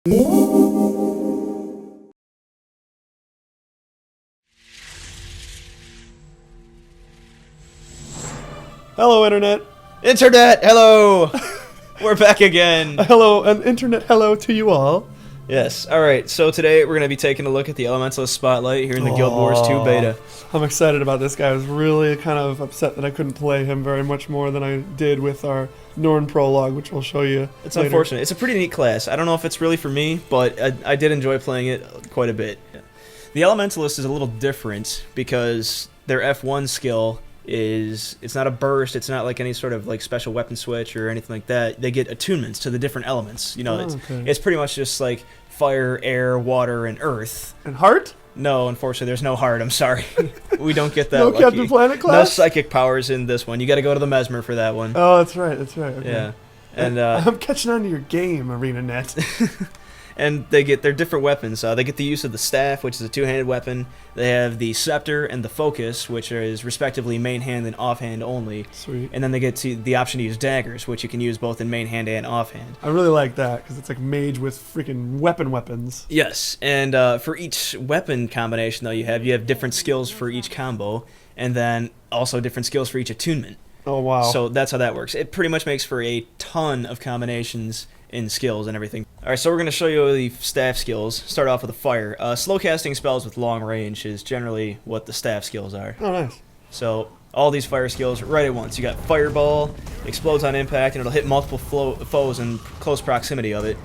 Hello, Internet. Internet, hello! We're back again. Hello, an Internet hello to you all. Yes, alright, so today we're going to be taking a look at the Elementalist Spotlight here in the Guild Wars 2 beta. I'm excited about this guy. I was really kind of upset that I couldn't play him very much more than I did with our Norn prologue, which I'll show you It's later. unfortunate. It's a pretty neat class. I don't know if it's really for me, but I did enjoy playing it quite a bit. The Elementalist is a little different because their F1 skill it's not a burst, it's not like any sort of like special weapon switch or anything like that. They get attunements to the different elements. You know, it's pretty much just like fire, air, water, and earth. And heart? No, unfortunately, there's no heart. I'm sorry. We don't get that No lucky. Captain Planet class? No psychic powers in this one. You got to go to the Mesmer for that one. Oh, that's right, that's right. Okay. Yeah. And I'm catching on to your game, ArenaNet. and they get their different weapons. They get the use of the staff, which is a two-handed weapon. They have the scepter and the focus, which is respectively main hand and offhand only. Sweet. And then they get to the option to use daggers, which you can use both in main hand and offhand. I really like that because it's like mage with freaking weapons. Yes, and for each weapon combination though you have different skills for each combo, and then also different skills for each attunement. Oh wow! So that's how that works. It pretty much makes for a ton of combinations in skills and everything. Alright, so we're going to show you the staff skills. Start off with a fire. Slow casting spells with long range is generally what the staff skills are. Oh nice. So all these fire skills right at once. You got Fireball, explodes on impact, and it'll hit multiple foes in close proximity of it.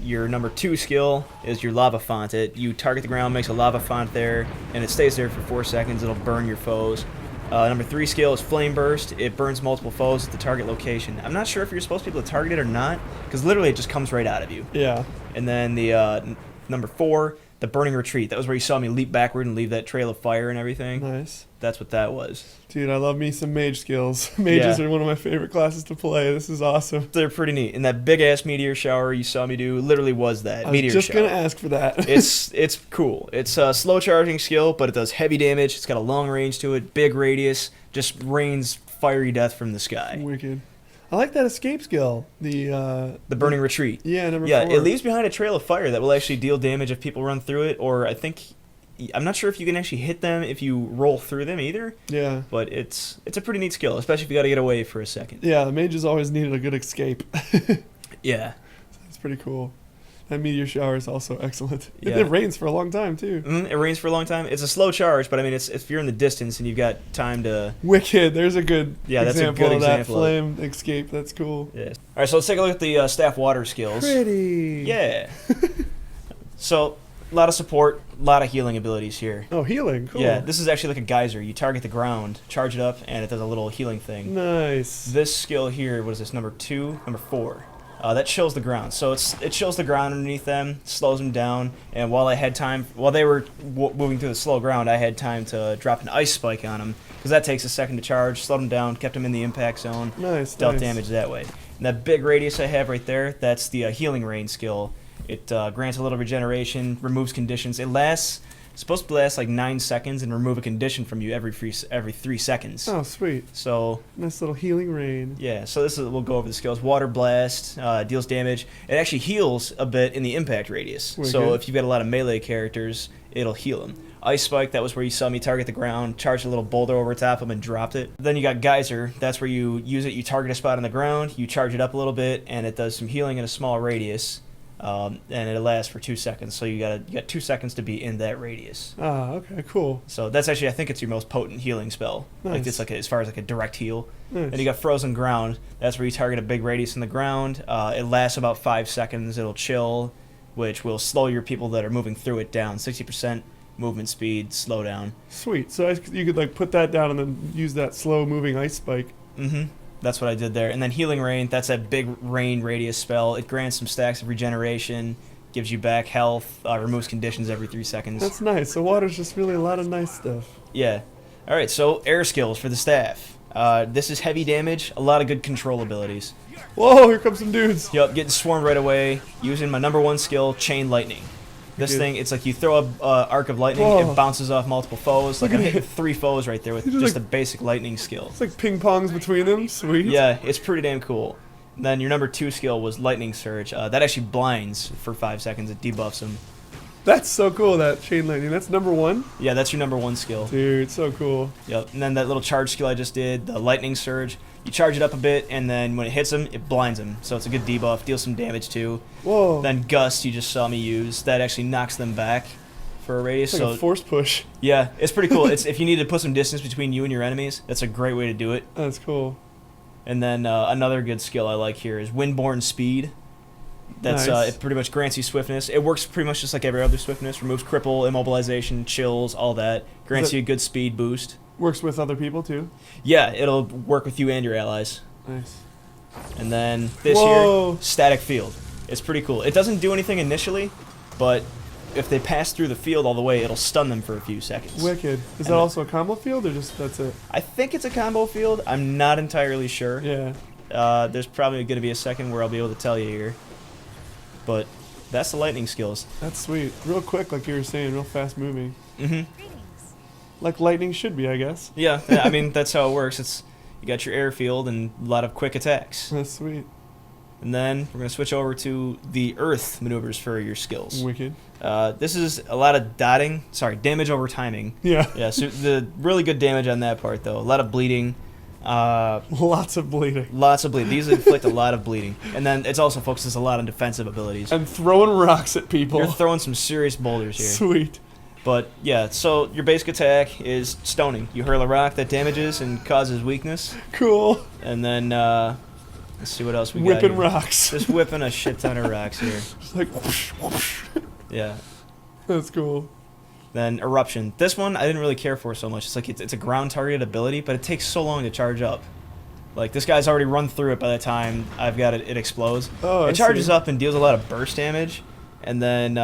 Your number 2 skill is your Lava Font. You target the ground, makes a Lava Font there, and it stays there for 4 seconds. It'll burn your foes. Number 3 skill is Flame Burst. It burns multiple foes at the target location. I'm not sure if you're supposed to be able to target it or not, because literally it just comes right out of you. Yeah. And then the number 4, the Burning Retreat. That was where you saw me leap backward and leave that trail of fire and everything. Nice. That's what that was. Dude, I love me some mage skills. Mages are one of my favorite classes to play. This is awesome. They're pretty neat. And that big-ass meteor shower you saw me do literally was that meteor shower. I was just going to ask for that. It's cool. It's a slow charging skill, but it does heavy damage. It's got a long range to it, big radius, just rains fiery death from the sky. Wicked. I like that escape skill. The Burning Retreat. Yeah, number 4. Yeah, it leaves behind a trail of fire that will actually deal damage if people run through it, or I'm not sure if you can actually hit them if you roll through them either. Yeah. But it's a pretty neat skill, especially if you got to get away for a second. Yeah, the mages always needed a good escape. Yeah. It's pretty cool. That meteor shower is also excellent. Yeah. It rains for a long time, too. It rains for a long time. It's a slow charge, but I mean, if you're in the distance and you've got time to... Wicked. There's a good example that's a good example of that flame escape. That's cool. Yes. All right, so let's take a look at the staff water skills. Pretty. Yeah. So, a lot of support, a lot of healing abilities here. Oh, healing. Cool. Yeah, this is actually like a geyser. You target the ground, charge it up, and it does a little healing thing. Nice. This skill here, what is this, number 2? Number 4. That chills the ground. So it chills the ground underneath them, slows them down, and while they were moving through the slow ground, I had time to drop an ice spike on them, because that takes a second to charge, slowed them down, kept them in the impact zone, dealt damage that way. And that big radius I have right there, that's the healing rain skill. It grants a little regeneration, removes conditions. It's supposed to last like 9 seconds and remove a condition from you every 3 seconds. Oh, sweet. So nice little healing rain. Yeah, so we'll go over the skills. Water Blast deals damage. It actually heals a bit in the impact radius. So if you've got a lot of melee characters, it'll heal them. Ice Spike, that was where you saw me target the ground, charged a little boulder over top of them and dropped it. Then you got Geyser, that's where you use it, you target a spot on the ground, you charge it up a little bit, and it does some healing in a small radius. And it lasts for 2 seconds, so you got 2 seconds to be in that radius. Ah, okay, cool. So that's actually, I think it's your most potent healing spell. Nice. Like it's like as far as like a direct heal. Nice. And you got Frozen Ground. That's where you target a big radius in the ground. It lasts about 5 seconds. It'll chill, which will slow your people that are moving through it down. 60% movement speed, slow down. Sweet. So you could like put that down and then use that slow moving ice spike. Mm-hmm. That's what I did there. And then Healing Rain, that's that big rain radius spell. It grants some stacks of regeneration, gives you back health, removes conditions every 3 seconds. That's nice. So water's just really a lot of nice stuff. Yeah. Alright, so air skills for the staff. This is heavy damage, a lot of good control abilities. Whoa, here comes some dudes. Yup, getting swarmed right away, using my number 1 skill, Chain Lightning. This thing, it's like you throw a arc of lightning, it bounces off multiple foes. Like I'm hitting 3 foes right there with just a basic lightning skill. It's like ping pongs between them. Sweet. Yeah, it's pretty damn cool. Then your number 2 skill was Lightning Surge. That actually blinds for 5 seconds. It debuffs him. That's so cool, that chain lightning. That's number 1? Yeah, that's your number 1 skill. Dude, so cool. Yep. And then that little charge skill I just did, the Lightning Surge. You charge it up a bit, and then when it hits him, it blinds him. So it's a good debuff. Deals some damage too. Whoa. Then Gust, you just saw me use. That actually knocks them back for a radius. It's like a force push. Yeah, it's pretty cool. It's if you need to put some distance between you and your enemies, that's a great way to do it. That's cool. And then another good skill I like here is Windborne Speed. That's nice. It pretty much grants you swiftness. It works pretty much just like every other swiftness. Removes cripple, immobilization, chills, all that. Grants you a good speed boost. Works with other people too? Yeah, it'll work with you and your allies. Nice. And then this here, Static Field. It's pretty cool. It doesn't do anything initially, but if they pass through the field all the way, it'll stun them for a few seconds. Wicked. Is that also a combo field or just that's it? I think it's a combo field. I'm not entirely sure. Yeah. There's probably going to be a second where I'll be able to tell you here. But that's the lightning skills. That's sweet. Real quick, like you were saying, real fast moving. Mm-hmm. Like lightning should be, I guess. Yeah, I mean, that's how it works. It's you got your airfield and a lot of quick attacks. That's sweet. And then we're going to switch over to the earth maneuvers for your skills. Wicked. This is a lot of damage over timing. Yeah. Yeah, so the really good damage on that part, though. A lot of bleeding. Lots of bleeding. Lots of bleeding. These inflict a lot of bleeding. And then it also focuses a lot on defensive abilities. And throwing rocks at people. You're throwing some serious boulders here. Sweet. But, yeah, so your basic attack is stoning. You hurl a rock that damages and causes weakness. Cool. And then, let's see what else we got Whipping here. rocks. Just whipping a shit ton of rocks here. Just like whoosh, whoosh. Yeah. That's cool. Then Eruption. This one I didn't really care for so much. It's like it's a ground targeted ability, but it takes so long to charge up. Like, this guy's already run through it by the time I've got it explodes. Oh, it charges up and deals a lot of burst damage, and then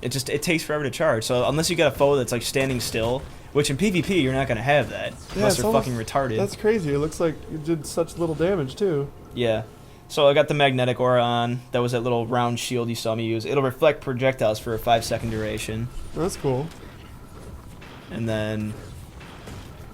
it takes forever to charge. So unless you got a foe that's like standing still, which in PvP you're not gonna have that unless they're fucking retarded. That's crazy. It looks like it did such little damage too. Yeah. So I got the magnetic aura on. That was that little round shield you saw me use. It'll reflect projectiles for a 5-second duration. That's cool. And then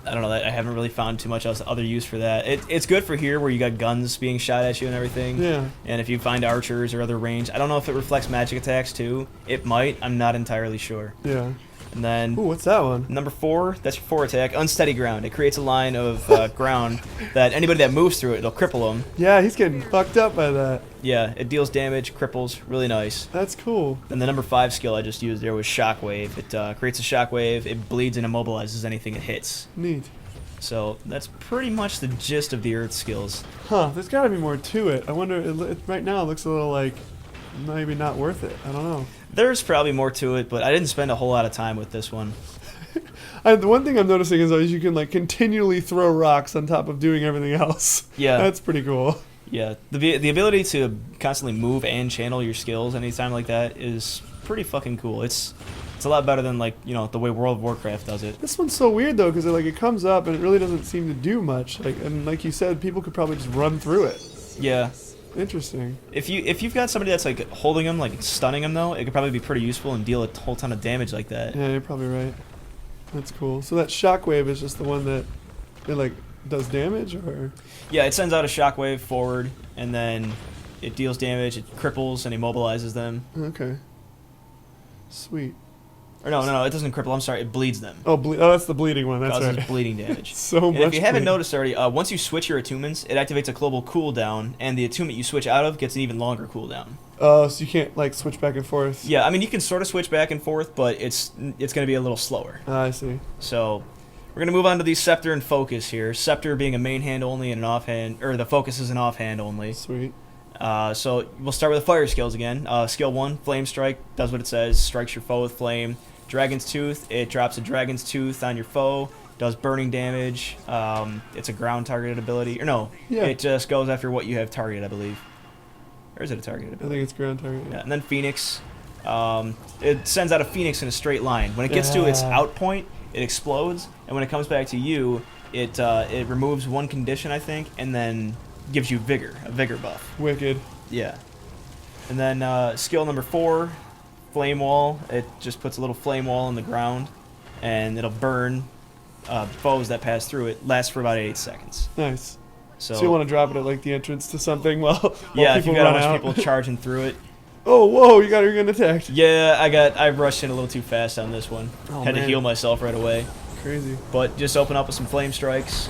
I don't know. I haven't really found too much else other use for that. It's good for here where you got guns being shot at you and everything. Yeah. And if you find archers or other range, I don't know if it reflects magic attacks too. It might. I'm not entirely sure. Yeah. And then Ooh, what's that one? number 4, that's your 4 attack, Unsteady Ground. It creates a line of ground that anybody that moves through it, it'll cripple them. Yeah, he's getting fucked up by that. Yeah, it deals damage, cripples, really nice. That's cool. And the number 5 skill I just used there was Shockwave. It creates a shockwave, it bleeds and immobilizes anything it hits. Neat. So that's pretty much the gist of the Earth skills. Huh, there's gotta be more to it. I wonder, right now it looks a little like maybe not worth it. I don't know. There's probably more to it, but I didn't spend a whole lot of time with this one. The one thing I'm noticing is you can like continually throw rocks on top of doing everything else. Yeah. That's pretty cool. Yeah, the ability to constantly move and channel your skills anytime like that is pretty fucking cool. It's a lot better than, like, you know, the way World of Warcraft does it. This one's so weird though, because it comes up and it really doesn't seem to do much. And like you said, people could probably just run through it. Yeah. Interesting. If you've got somebody that's like holding them, like stunning them though, it could probably be pretty useful and deal a whole ton of damage like that. Yeah, you're probably right. That's cool. So that shockwave is just the one that it like does damage, or? Yeah, it sends out a shockwave forward, and then it deals damage. It cripples and immobilizes them. Okay. Sweet. Or no, it doesn't cripple. I'm sorry, it bleeds them. Oh, that's the bleeding one. That's Causes right. bleeding damage. So and much. if you haven't bleeding. noticed already, once you switch your attunements, it activates a global cooldown, and the attunement you switch out of gets an even longer cooldown. Oh, so you can't like switch back and forth. Yeah, I mean you can sort of switch back and forth, but it's going to be a little slower. I see. So we're going to move on to the Scepter and Focus here. Scepter being a main hand only and an offhand, or the Focus is an offhand only. Sweet. So we'll start with the fire skills again. Skill 1, Flame Strike, does what it says, strikes your foe with flame. Dragon's Tooth, it drops a Dragon's Tooth on your foe, does burning damage. It's a ground targeted ability. Or no, it just goes after what you have targeted, I believe. Or is it a targeted ability? I think it's ground target. Yeah, and then Phoenix. It sends out a Phoenix in a straight line. When it gets to its out point, it explodes, and when it comes back to you, it removes one condition, I think, and then gives you a vigor buff. Wicked. Yeah. And then skill number 4, Flame Wall. It just puts a little flame wall in the ground, and it'll burn foes that pass through it. Lasts for about 8 seconds. Nice. So you want to drop it at like the entrance to something while yeah, people if you got run a bunch out. of people charging through it. Oh, whoa! You're getting attacked. Yeah, I rushed in a little too fast on this one. Oh, Had to man. heal myself right away. Crazy. But just open up with some flame strikes.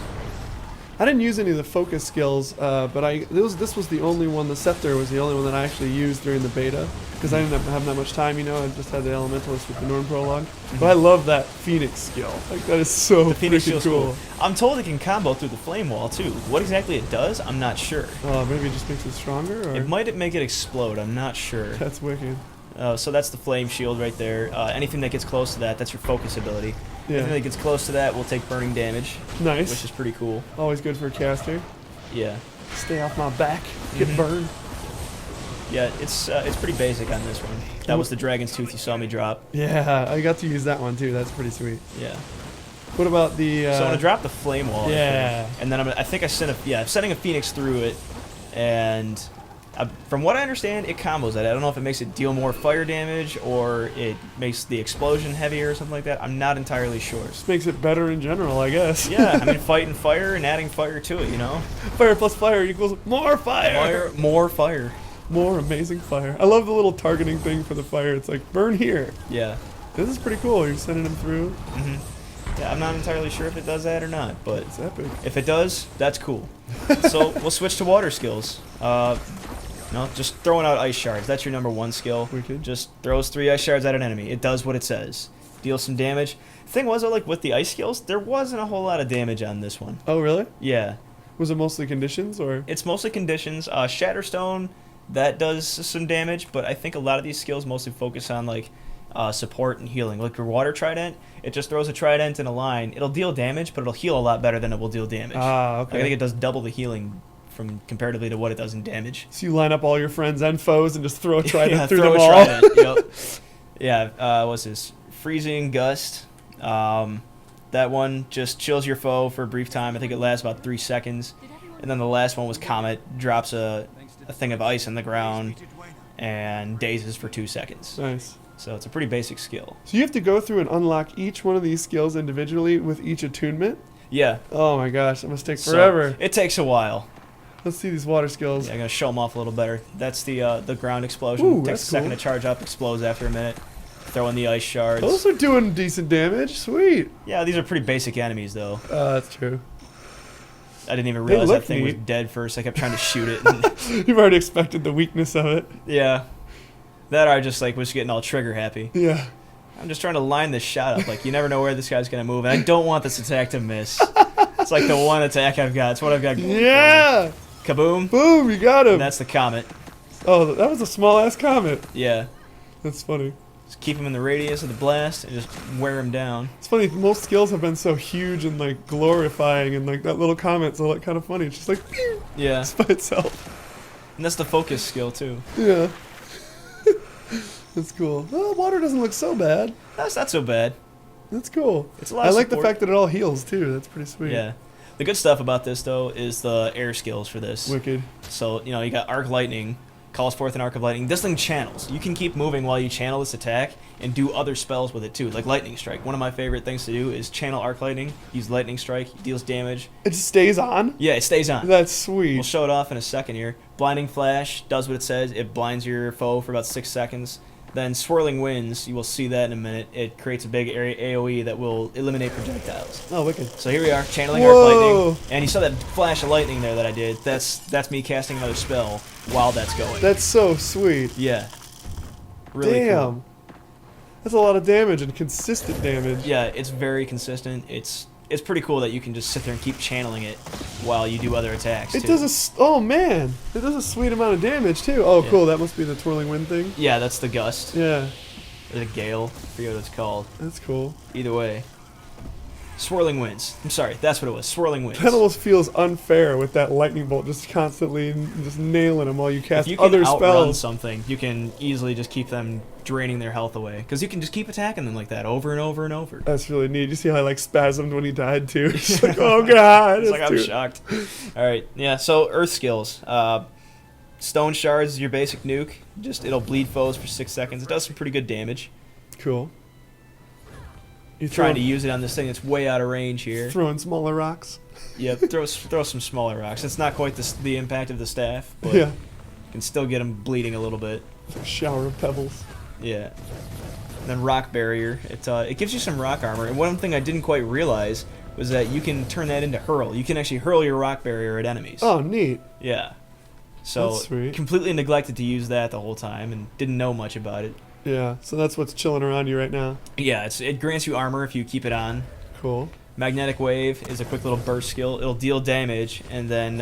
I didn't use any of the focus skills, but this was the only one. The Scepter was the only one that I actually used during the beta because I didn't have that much time. You know, I just had the Elementalist with the Norn prologue. But I love that Phoenix skill. Like that is so The Phoenix freaking skill's cool. I'm told it can combo through the flame wall too. What exactly it does, I'm not sure. Maybe it just makes it stronger. Or? It might make it explode. I'm not sure. That's wicked. So that's the flame shield right there. Anything that gets close to that, that's your focus ability. Yeah. Anything that gets close to that will take burning damage. Nice. Which is pretty cool. Always good for a caster. Yeah. Stay off my back. Get burned. Yeah, it's pretty basic on this one. That was the Dragon's Tooth you saw me drop. Yeah, I got to use that one too. That's pretty sweet. Yeah. What about the? So I'm gonna drop the flame wall. Yeah. And then I think I'm sending a Phoenix through it, and from what I understand, it combos that. I don't know if it makes it deal more fire damage or it makes the explosion heavier or something like that. I'm not entirely sure. Just makes it better in general, I guess. Yeah, I mean fighting fire and adding fire to it, you know. Fire plus fire equals more fire. More fire. More amazing fire. I love the little targeting thing for the fire. It's like burn here. Yeah. This is pretty cool. You're sending them through. Yeah, I'm not entirely sure if it does that or not, but It's epic. if it does, that's cool. So we'll switch to water skills. No, just throwing out ice shards. That's your number one skill. Wicked. Just throws 3 ice shards at an enemy. It does what it says. Deals some damage. Thing was, though, like with the ice skills, there wasn't a whole lot of damage on this one. Oh really? Yeah. Was it mostly conditions or? It's mostly conditions. Shatterstone, that does some damage, but I think a lot of these skills mostly focus on like support and healing. Like your water trident, it just throws a trident in a line. It'll deal damage, but it'll heal a lot better than it will deal damage. Ah, Like, okay. I think it does double the healing from comparatively to what it does in damage. So you line up all your friends and foes and just throw a trident Yeah, through throw them a all. trident. Yep. Yeah. What's this? Freezing gust. That one just chills your foe for a brief time. I think it lasts about 3 seconds. And then the last one was Comet. Drops a thing of ice on the ground and dazes for 2 seconds. Nice. So it's a pretty basic skill. So you have to go through and unlock each one of these skills individually with each attunement? Yeah. Oh my gosh, that must take So forever. it takes a while. Let's see these water skills. Yeah, I'm gonna show them off a little better. That's the ground explosion. Ooh, Takes that's a second cool. to charge up, explodes after a minute. Throw in the ice shards. Those are doing decent damage. Sweet. Yeah, these are pretty basic enemies though. That's true. I didn't even They realize look that thing was neat. dead first. I kept trying to shoot it. And You've already expected the weakness of it. yeah. That or I just like was getting all trigger happy. Yeah. I'm just trying to line this shot up. Like you never know where this guy's gonna move, and I don't want this attack to miss. It's like the one attack I've got. It's what I've got. Going Yeah. for me. Kaboom. Boom, you got him. And that's the comet. Oh, that was a small ass comet. Yeah. That's funny. Just keep him in the radius of the blast and just wear him down. It's funny, most skills have been so huge and like glorifying, and like that little comet's all kind of funny. It's just like pew, Yeah. just by itself. And that's the focus skill too. Yeah. That's cool. Oh, water doesn't look so bad. That's not so bad. That's cool. It's a lot I of like the support. fact that it all heals too. That's pretty sweet. Yeah. The good stuff about this though is the air skills for this. Wicked. So, you know, you got Arc Lightning, calls forth an Arc of Lightning. This thing channels. You can keep moving while you channel this attack and do other spells with it too, like Lightning Strike. One of my favorite things to do is channel Arc Lightning, use Lightning Strike, deals damage. It just stays on? Yeah, it stays on. That's sweet. We'll show it off in a second here. Blinding Flash does what it says. It blinds your foe for about 6 seconds. Then Swirling Winds, you will see that in a minute. It creates a big area AoE that will eliminate projectiles. Oh, wicked. So here we are, channeling Whoa. Arc Lightning. And you saw that flash of lightning there that I did. That's me casting another spell while that's going. That's so sweet. Yeah. Really Damn. cool. That's a lot of damage and consistent damage. Yeah, it's very consistent. It's pretty cool that you can just sit there and keep channeling it while you do other attacks. It too. does oh man, it does a sweet amount of damage too. Oh, Yeah. cool. That must be the twirling wind thing. Yeah, that's the gust. Yeah, Or the gale. I forget what it's called. that's cool. Either way. Swirling Winds. I'm sorry, that's what it was. Swirling Winds. That almost feels unfair with that lightning bolt just constantly just nailing them while you If cast you can other outrun spells. something, you can easily just keep them draining their health away. Because you can just keep attacking them like that over and over and over. That's really neat. You see how I like spasmed when he died too? It's like, oh god. It's like, I'm too- shocked. Alright, yeah, so Earth skills. Stone Shards is your basic nuke. Just, it'll bleed foes for 6 seconds. It does some pretty good damage. Cool. You trying to use it on this thing that's way out of range here. Throwing smaller rocks. Yep, throw some smaller rocks. It's not quite the impact of the staff, but Yeah. you can still get them bleeding a little bit. It's a shower of pebbles. Yeah. And then rock barrier. It gives you some rock armor, and one thing I didn't quite realize was that you can turn that into hurl. You can actually hurl your rock barrier at enemies. Oh, neat. Yeah. So That's sweet. completely neglected to use that the whole time and didn't know much about it. Yeah, so that's what's chilling around you right now. Yeah, it grants you armor if you keep it on. Cool. Magnetic Wave is a quick little burst skill. It'll deal damage, and then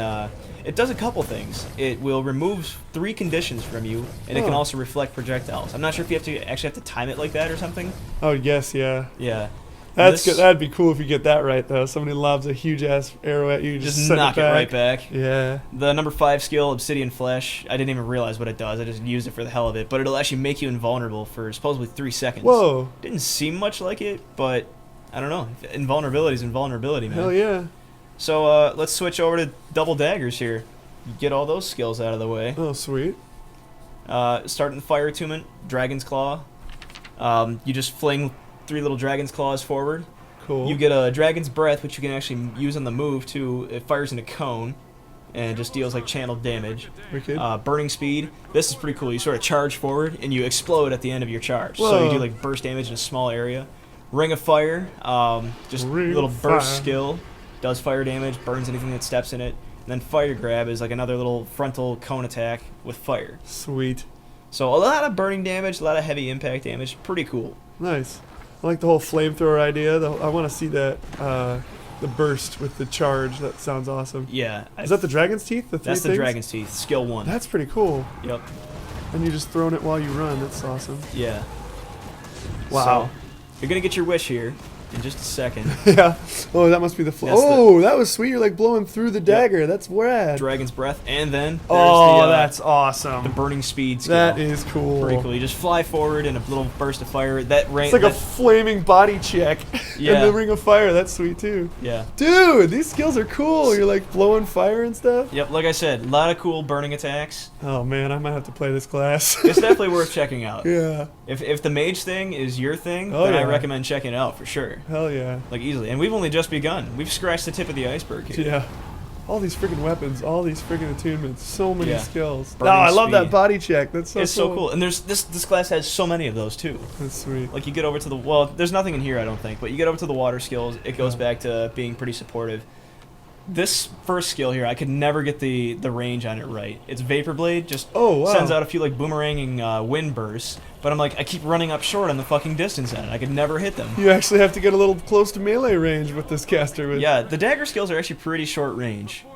it does a couple things. It will remove 3 conditions from you, and it can Oh. also reflect projectiles. I'm not sure if you actually have to time it like that or something. Oh, yes, yeah. Yeah. That's This- good. That'd be cool if you get that right, though. Somebody lobs a huge-ass arrow at you, Just send knock it right back. Yeah. The number 5 skill, Obsidian Flesh, I didn't even realize what it does. I just used it for the hell of it, but it'll actually make you invulnerable for supposedly 3 seconds. Whoa. Didn't seem much like it, but I don't know. Invulnerability is invulnerability, man. Hell yeah. So let's switch over to double daggers here. Get all those skills out of the way. Oh, sweet. Starting the fire attunement, Dragon's Claw. You just fling 3 little Dragon's Claws forward. Cool. You get a Dragon's Breath, which you can actually use on the move too. It fires in a cone, and it just deals like channeled damage. Wicked. Burning Speed. This is pretty cool. You sort of charge forward, and you explode at the end of your charge. So you Whoa. do like burst damage in a small area. Ring of Fire, just Ring little of burst Fire. skill. Does fire damage, burns anything that steps in it. And then Fire Grab is like another little frontal cone attack with fire. Sweet. So a lot of burning damage, a lot of heavy impact damage. Pretty cool. Nice. I like the whole flamethrower idea. I want to see that, the burst with the charge. That sounds awesome. Yeah. Is that the dragon's teeth? The 3 That's the things? Dragon's Teeth, skill 1. That's pretty cool. Yep. And you just throwing it while you run. That's awesome. Yeah. Wow. So, you're gonna get your wish here in just a second. Yeah. Oh, that must be the That's oh, that was sweet. You're like blowing through the dagger. That's rad. Dragon's Breath, and then there's Oh, the, that's the awesome. burning speed skill. That is cool. pretty cool. You just fly forward in a little burst of fire. That It's like a flaming body check. Yeah. And the ring of fire. That's sweet too. yeah. Dude, these skills are cool. You're like blowing fire and stuff. Yep. Like I said, a lot of cool burning attacks. Oh man, I might have to play this class. It's definitely worth checking out. Yeah. If the mage thing is your thing, Oh, then I yeah. recommend checking it out for sure. Hell yeah. Like easily. And we've only just begun. We've scratched the tip of the iceberg here. Yeah. All these freaking weapons, all these freaking attunements, so many Yeah. skills. Burning Oh, I love that speed. body check. That's so It's cool. so cool. And there's this class has so many of those too. That's sweet. Like you get over to the there's nothing in here I don't think, but you get over to the water skills, it goes Yeah. back to being pretty supportive. This first skill here, I could never get the range on it right. It's Vapor Blade, just Oh, wow. sends out a few like boomeranging wind bursts, but I'm like I keep running up short on the fucking distance on it. I could never hit them. You actually have to get a little close to melee range with this caster. With Yeah, the dagger skills are actually pretty short range.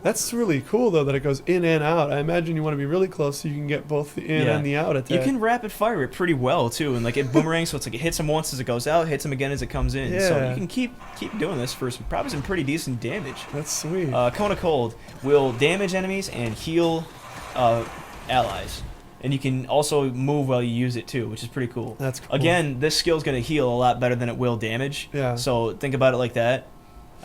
That's really cool though that it goes in and out. I imagine you want to be really close so you can get both the in Yeah. and the out attack. You can rapid fire it pretty well too, and like it boomerangs, so it's like it hits him once as it goes out, hits him again as it comes in. So Yeah. you can keep doing this for probably some pretty decent damage. That's sweet. Cone of Cold will damage enemies and heal allies. And you can also move while you use it too, which is pretty cool. That's cool. Again, this skill's going to heal a lot better than it will damage. Yeah. So think about it like that.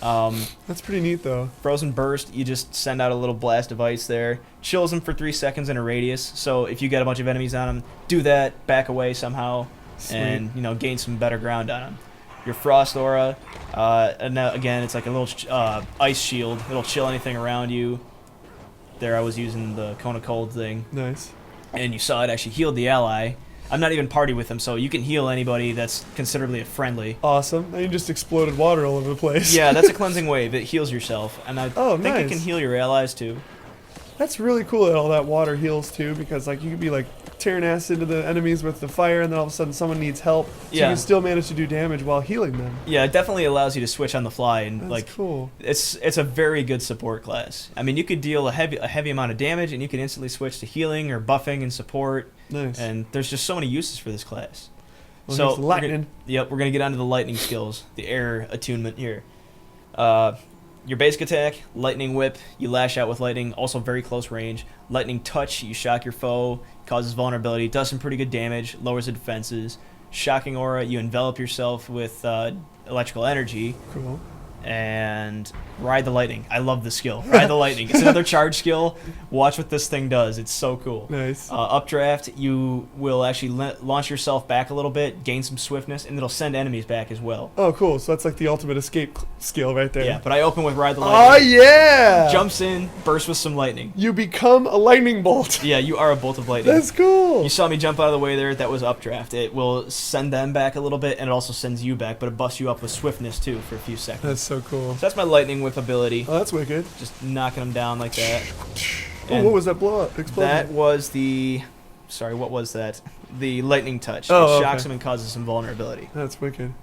That's pretty neat though. Frozen Burst, you just send out a little blast of ice there. Chills them for 3 seconds in a radius. So if you get a bunch of enemies on them, do that, back away somehow, Sweet. and gain some better ground on them. Your Frost Aura, and now, again, it's like a little ice shield. It'll chill anything around you. There I was using the Cone of Cold thing. Nice. And you saw it actually healed the ally. I'm not even party with them, so you can heal anybody that's considerably friendly. Awesome. And you just exploded water all over the place. Yeah, that's a cleansing wave. It heals yourself, and I think nice. it can heal your allies too. That's really cool that all that water heals too, because like you could be like tearing ass into the enemies with the fire, and then all of a sudden someone needs help, so you Yeah. can still manage to do damage while healing them. Yeah, it definitely allows you to switch on the fly, and That's like cool. it's a very good support class. I mean, you could deal a heavy amount of damage, and you can instantly switch to healing or buffing and support. Nice. And there's just so many uses for this class. Well, so here's the lightning. We're gonna get onto the lightning skills, the air attunement here. Your basic attack, lightning whip, you lash out with lightning, also very close range. Lightning touch, you shock your foe, causes vulnerability, does some pretty good damage, lowers the defenses. Shocking aura, you envelop yourself with electrical energy. Cool. And ride the lightning. I love the skill. Ride the lightning. It's another charge skill Watch what this thing does. It's so cool. Nice. Updraft, you will actually launch yourself back a little bit, gain some swiftness, and it'll send enemies back as well. Oh, cool. So that's like the ultimate escape skill right there. Yeah, but I open with Ride the Oh, Lightning. yeah! Jumps in, bursts with some lightning. You become a lightning bolt. Yeah, you are a bolt of lightning. That's cool. You saw me jump out of the way there. That was Updraft. It will send them back a little bit, and it also sends you back, but it busts you up with swiftness too for a few seconds. That's so cool. So that's my lightning whip ability. Oh, that's wicked. Just knocking them down like that. Oh, And what was that blow up? Explosion? that was the... Sorry, what was that? The lightning touch. Oh, it shocks okay. them and causes some vulnerability. That's wicked.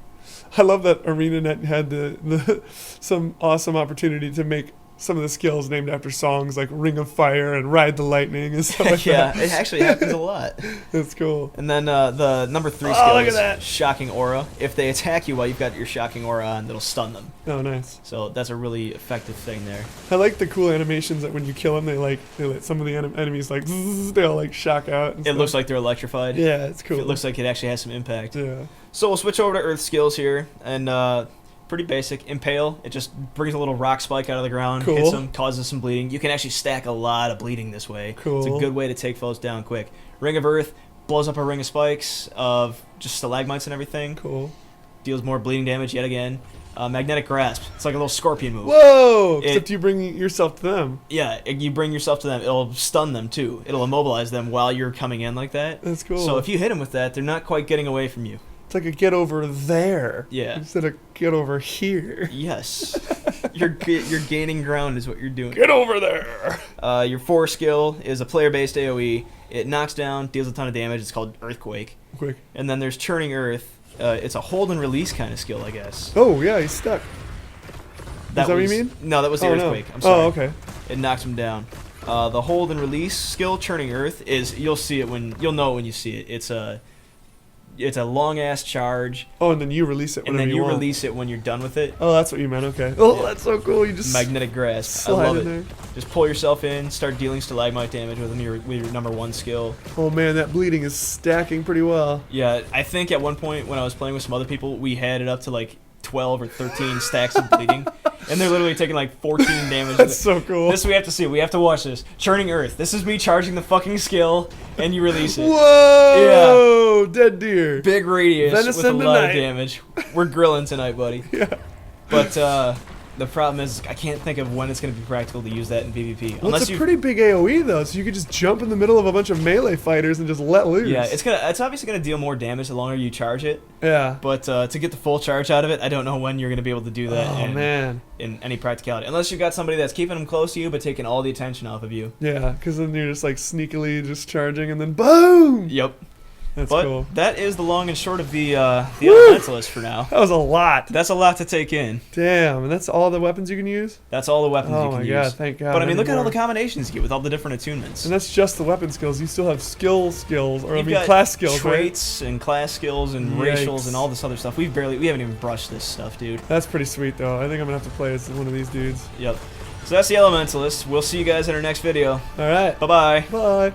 I love that ArenaNet had the some awesome opportunity to make some of the skills named after songs like Ring of Fire and Ride the Lightning and stuff like Yeah, that. it actually happens a lot. That's cool. And then the number 3 Oh, skill look at is that. Shocking Aura. If they attack you while you've got your Shocking Aura on, it'll stun them. Oh, nice. So that's a really effective thing there. I like the cool animations that when you kill them, they let some of the enemies like zzz, they all like shock out. And It stuff. looks like they're electrified. Yeah, it's cool. It looks like it actually has some impact. Yeah. So we'll switch over to Earth skills here, and pretty basic. Impale, it just brings a little rock spike out of the ground, Cool. hits them, causes some bleeding. You can actually stack a lot of bleeding this way. Cool. It's a good way to take foes down quick. Ring of Earth blows up a ring of spikes of just stalagmites and everything. Cool. Deals more bleeding damage yet again. Magnetic Grasp, it's like a little scorpion move. Whoa! Except you bring yourself to them. Yeah, you bring yourself to them. It'll stun them too. It'll immobilize them while you're coming in like that. That's cool. So if you hit them with that, they're not quite getting away from you. It's like a get over there. Yeah. Instead of get over here. Yes. you're gaining ground is what you're doing. Get over there. Your 4 skill is a player-based AoE. It knocks down, deals a ton of damage. It's called Earthquake. Quick. And then there's Churning Earth. It's a hold and release kind of skill, I guess. Oh yeah, he's stuck. Is that what you mean? No, that was the Oh, Earthquake. no. I'm sorry. Oh, okay. It knocks him down. The hold and release skill, Churning Earth, is you'll know it when you see it. It's a long ass charge, Oh, and then you release it and whenever then you want. release it when you're done with it. Oh, that's what you meant. Okay. Oh, Yeah. that's so cool. You just Magnetic Grasp. I slide love in it. there. Just pull yourself in, start dealing stalagmite damage with your number 1 skill. Oh man, that bleeding is stacking pretty well. Yeah, I think at one point when I was playing with some other people, we had it up to like 12 or 13 stacks of bleeding, and they're literally taking like 14 damage. That's so cool. This we have to see. We have to watch this. Churning Earth. This is me charging the fucking skill, and you release it. Whoa! Dead deer. Big radius Venison with a lot of tonight. damage. We're grilling tonight, buddy. Yeah. But the problem is I can't think of when it's going to be practical to use that in PvP. Well, it's a pretty big AOE though, so you could just jump in the middle of a bunch of melee fighters and just let loose. Yeah, it's obviously gonna deal more damage the longer you charge it. Yeah. But to get the full charge out of it, I don't know when you're gonna be able to do that. Oh man. In any practicality, unless you've got somebody that's keeping them close to you but taking all the attention off of you. Yeah, because then you're just like sneakily just charging and then boom. Yep. That's But cool. that is the long and short of the Woo! Elementalist for now. That was a lot. That's a lot to take in. Damn, and that's all the weapons you can use? That's all the weapons Oh you can my use. god, thank god. But I mean, look at all the anymore. combinations you get with all the different attunements. And that's just the weapon skills. You still have skills, or You've I mean got class skills, right? traits and class skills and Yikes. racials and all this other stuff. We haven't even brushed this stuff, dude. That's pretty sweet though. I think I'm gonna have to play as one of these dudes. Yep. So that's the Elementalist. We'll see you guys in our next video. Alright. Bye-bye. Bye.